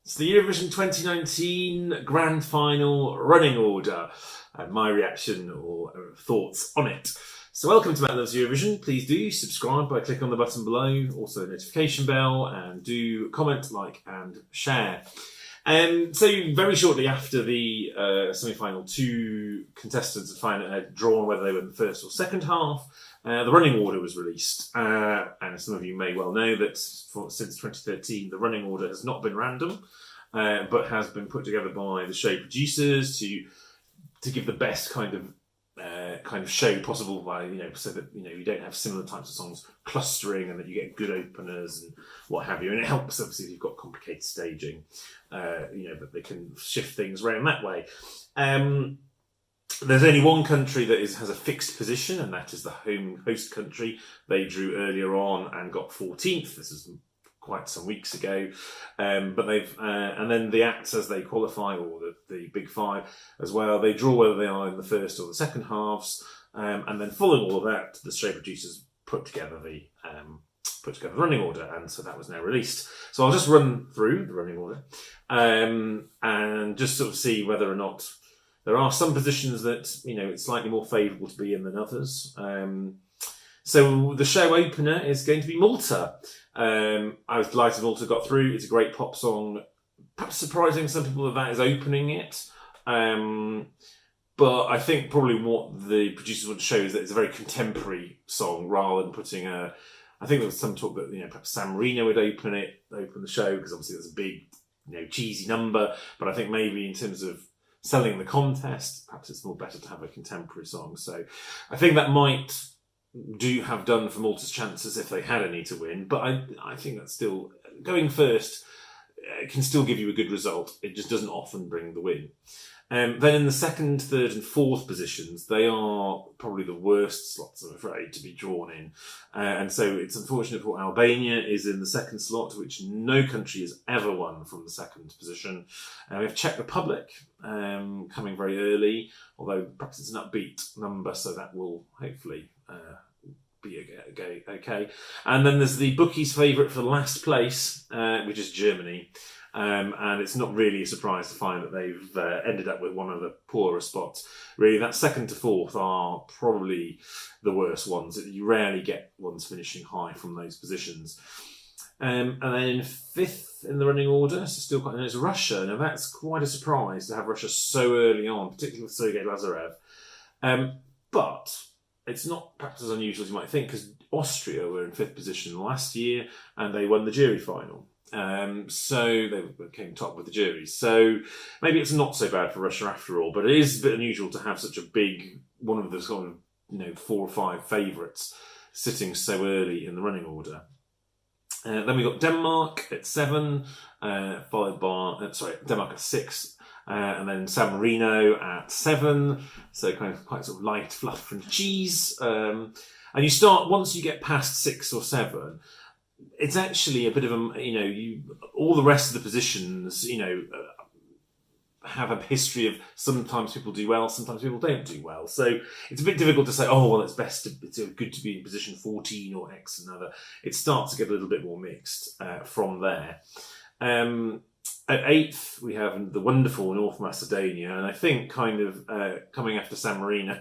It's the Eurovision 2019 Grand Final running order and my reaction or thoughts on it. So welcome to Matt Loves Eurovision. Please do subscribe by clicking on the button below, also the notification bell, and do comment, like and share. So very shortly after the semi-final, two contestants had drawn whether they were in the first or second half. The running order was released, and some of you may well know that since 2013 the running order has not been random, but has been put together by the show producers to give the best kind of show possible, by so that you don't have similar types of songs clustering, and that you get good openers and what have you. And it helps obviously if you've got complicated staging, that they can shift things around that way. There's only one country that has a fixed position, and that is the host country. They drew earlier on and got 14th. This is quite some weeks ago, but they've and then the acts as they qualify, or the big five as well, they draw whether they are in the first or the second halves, and then following all of that, the show producers put together the running order, and so that was now released. So I'll just run through the running order, and just sort of see whether or not there are some positions that it's slightly more favourable to be in than others. So the show opener is going to be Malta. I was delighted Malta got through. It's a great pop song. Perhaps surprising some people that is opening it. But I think probably what the producers want to show is that it's a very contemporary song, rather than putting I think there was some talk that perhaps San Marino would open the show, because obviously there's a big cheesy number. But I think maybe in terms of selling the contest, perhaps it's more better to have a contemporary song. So I think that might have done for Malta's chances if they had any to win. But I think that's still, going first can still give you a good result. It just doesn't often bring the win. Then in the second, third and fourth positions, they are probably the worst slots, I'm afraid, to be drawn in. And so it's unfortunate for Albania is in the second slot, which no country has ever won from the second position. We have Czech Republic coming very early, although perhaps it's an upbeat number, so that will hopefully be okay. And then there's the bookies' favourite for last place, which is Germany. And it's not really a surprise to find that they've ended up with one of the poorer spots. Really, that second to fourth are probably the worst ones. You rarely get ones finishing high from those positions. And then in fifth in the running order, so still quite, it's Russia. Now that's quite a surprise to have Russia so early on, particularly with Sergei Lazarev. But it's not perhaps as unusual as you might think, because Austria were in fifth position last year and they won the jury final. So they came top with the jury. So maybe it's not so bad for Russia after all, but it is a bit unusual to have such a big, one of the sort of, 4 or 5 favourites sitting so early in the running order. Then we got Denmark at 7, followed by, Denmark at 6, and then San Marino at 7. So kind of quite sort of light fluff and cheese. And you start, once you get past 6 or 7, it's actually a bit of all the rest of the positions, have a history of sometimes people do well, sometimes people don't do well. So it's a bit difficult to say, it's good to be in position 14 or X another. It starts to get a little bit more mixed from there. At 8th, we have the wonderful North Macedonia, and I think coming after San Marino,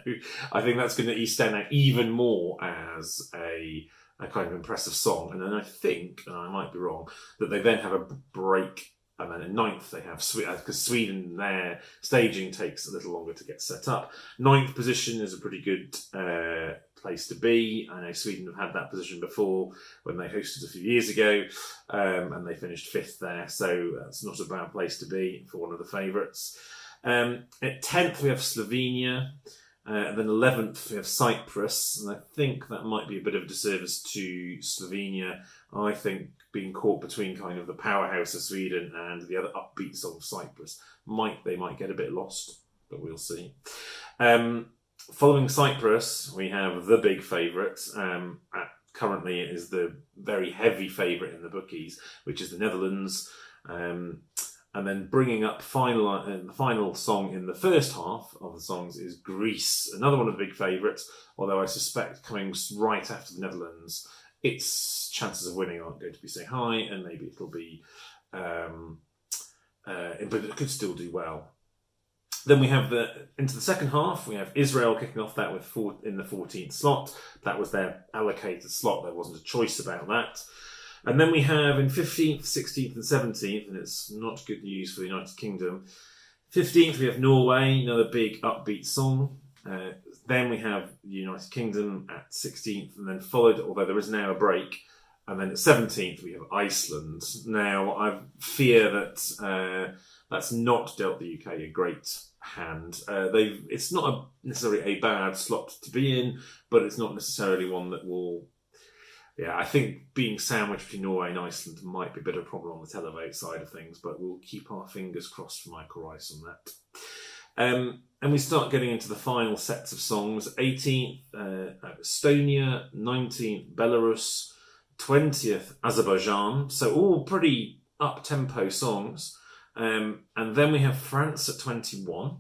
I think that's going to stand out even more as a kind of impressive song. And then I think, and I might be wrong, that they then have a break, and then in 9th they have because Sweden, their staging takes a little longer to get set up. 9th position is a pretty good place to be. I know Sweden have had that position before when they hosted a few years ago, and they finished 5th there, so that's not a bad place to be for one of the favourites. At 10th we have Slovenia. And then 11th, we have Cyprus, and I think that might be a bit of a disservice to Slovenia. I think being caught between kind of the powerhouse of Sweden and the other upbeat song of Cyprus, they might get a bit lost, but we'll see. Following Cyprus, we have the big favourite. Currently, it is the very heavy favourite in the bookies, which is the Netherlands. And then bringing up the final song in the first half of the songs is Greece, another one of the big favourites, although I suspect coming right after the Netherlands, its chances of winning aren't going to be so high, and maybe it'll be but it could still do well. Then we have into the second half, we have Israel kicking off that with in the 14th slot. That was their allocated slot. There wasn't a choice about that. And then we have in 15th, 16th and 17th, and it's not good news for the United Kingdom. 15th, we have Norway, another big upbeat song. Then we have the United Kingdom at 16th, and then followed, although there is now a break, and then at 17th, we have Iceland. Now, I fear that that's not dealt the UK a great hand. It's not necessarily a bad slot to be in, but it's not necessarily one that will... Yeah, I think being sandwiched between Norway and Iceland might be a bit of a problem on the televote side of things, but we'll keep our fingers crossed for Michael Rice on that. And we start getting into the final sets of songs. 18th, Estonia. 19th, Belarus. 20th, Azerbaijan. So all pretty up-tempo songs. And then we have France at 21.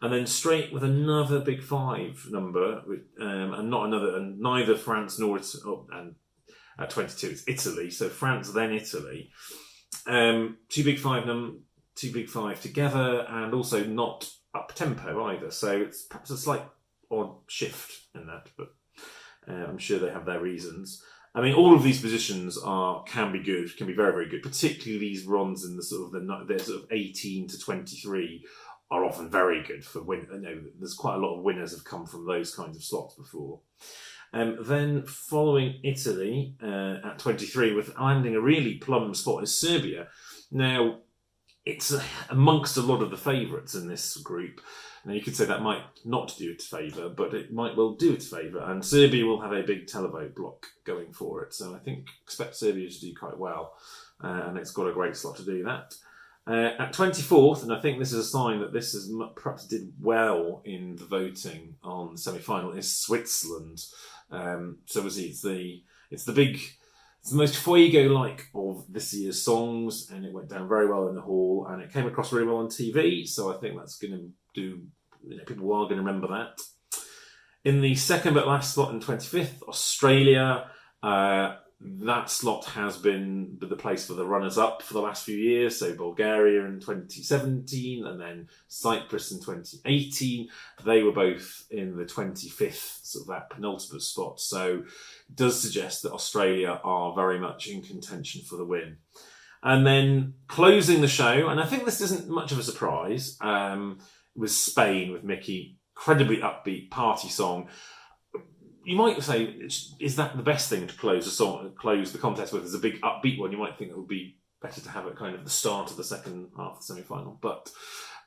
And then straight with another big five number, and neither France nor and at 22 it's Italy. So France then Italy, two big five together, and also not up tempo either. So it's perhaps a slight odd shift in that, but I'm sure they have their reasons. I mean, all of these positions can be good, can be very, very good. Particularly these runs in the sort of 18 to 23. Are often very good for win. There's quite a lot of winners have come from those kinds of slots before. Then following Italy at 23 with landing a really plum spot is Serbia. Now, it's amongst a lot of the favourites in this group. Now, you could say that might not do it a favour, but it might well do it a favour. And Serbia will have a big televote block going for it. So I expect Serbia to do quite well. And it's got a great slot to do that. At 24th, and I think this is a sign that this is perhaps did well in the voting on the semi-final, is Switzerland. So obviously it's the most Fuego-like of this year's songs, and it went down very well in the hall, and it came across really well on TV. So I think that's going to do. People are going to remember that. In the second but last slot, in 25th, Australia. That slot has been the place for the runners-up for the last few years. So Bulgaria in 2017 and then Cyprus in 2018. They were both in the 25th, sort of that penultimate spot. So it does suggest that Australia are very much in contention for the win. And then closing the show, and I think this isn't much of a surprise, was Spain with Mickey. Incredibly upbeat party song. You might say, is that the best thing to close the contest with? As a big upbeat one, you might think it would be better to have it kind of the start of the second half of the semi-final. But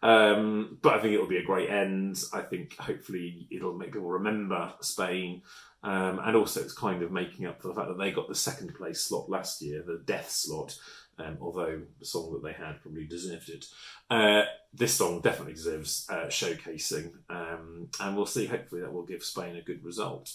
I think it'll be a great end. I think hopefully it'll make people remember Spain. And also it's kind of making up for the fact that they got the second place slot last year, the death slot. Although the song that they had probably deserved it. This song definitely deserves showcasing, and we'll see. Hopefully, that will give Spain a good result.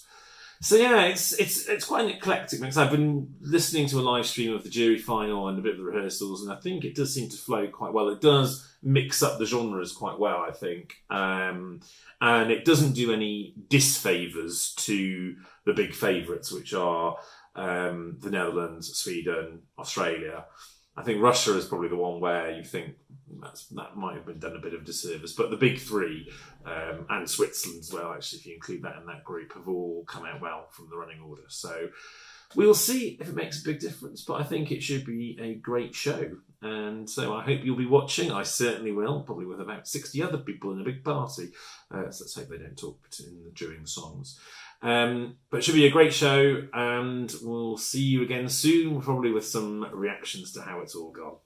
So yeah, it's quite an eclectic mix. I've been listening to a live stream of the jury final and a bit of the rehearsals, and I think it does seem to flow quite well. It does mix up the genres quite well, I think, and it doesn't do any disfavours to the big favourites, which are the Netherlands, Sweden, Australia. I think Russia is probably the one where you think that might have been done a bit of disservice. But the big three, and Switzerland as well, actually, if you include that in that group, have all come out well from the running order. So we'll see if it makes a big difference. But I think it should be a great show. And so I hope you'll be watching. I certainly will, probably with about 60 other people in a big party. So let's hope they don't talk during the songs. But it should be a great show, and we'll see you again soon, probably with some reactions to how it's all gone.